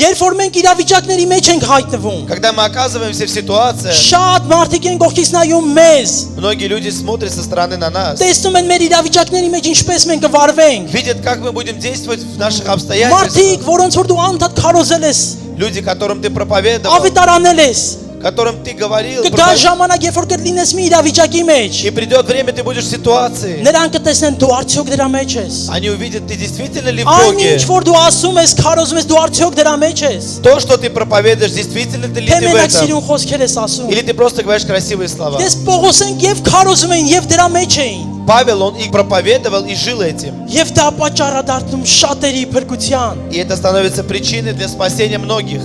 Երբ որ մենք իրավիճակների մեջ ենք հայտնվում, Когда мы оказываемся в ситуации, շատ մարդիկ են կողքից նայում մեզ, многие люди смотрят со стороны на нас, տեսնում են մեր իրավիճակների մեջ ինչպես մենք կվարվենք։ видят, как мы будем действовать в наших обстоятельствах. Մարդիկ, որոնց որ դու անդադ քարոզել ես, Люди, которым ты проповедовал, ավետարանել ես, которым ты говорил, կգա ժամանակ, երբ որ կլինես մի իրավիճակի մեջ, и придет время, ты будешь в ситуации. նրանք կտեսնեն դու արդյոք դրա մեջ ես։ Они увидят, ты действительно ли в Այն Боге. ինչ որ դու ասում ես, քարոզում ես, դու արդյոք дրա մեջ ես։ То, что ты проповедуешь, действительно ты ли Թե ты в մենակ этом? սիրուն խոսքեր ես ասում։ Или ты просто говоришь красивые слова? Դες Պողոսեն եւ քարոզում են եւ դրա մեջ էին։ Павел, он и проповедовал, и жил этим. Եվ դա պատճառ է դարձնում շատերի փրկության։ И это становится причиной для спасения многих.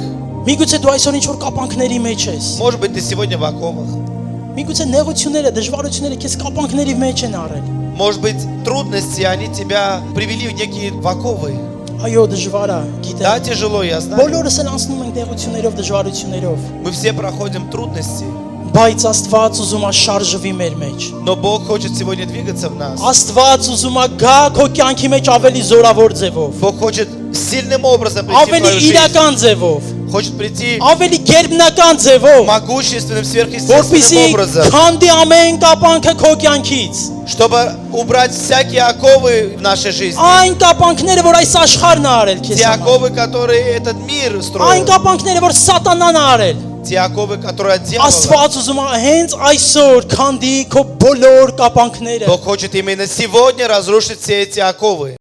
Միգուցե դու այսօր ինչ որ կապանքների մեջ ես։ Может быть, ты сегодня в оковах. Միգուցե նեղությունները, դժվարությունները քեզ կապանքների մեջ են առել։ Может быть, трудности, они тебя привели в некие оковы. Այո, դժվար է, Да, գիտեմ։ тяжело, я знаю. Բոլորս էլ անցնում ենք նեղություններով, դժվարություններով, Мы все проходим трудности. բայց Աստված ուզում է շարժվի մեր մեջ։ Но Бог хочет сегодня двигаться в нас. Աստված ուզում է գա քո կյանքի մեջ ավելի зоրավոր ձևով, Бог хочет сильным образом прийти в ավելի твою жизнь. իրական ձևով, Хочет прийти ավելի գերբնական ձևով, могущественным, сверхъестественным որպեսզի образом. քանդի ամեն կապանքը քո կյանքից։ Чтобы убрать всякие оковы в нашей жизни. Այն կապանքները, որ այս աշխարհն է արել քեզ Те համար։ оковы, которые этот мир Այն строит. կապանքները, որ սատանան է արել։ Те оковы, которые от дьявола. Աստված ուզում է հենց այսօր քանդի քո բոլոր կապանքները։ Бог хочет именно сегодня разрушить все эти оковы.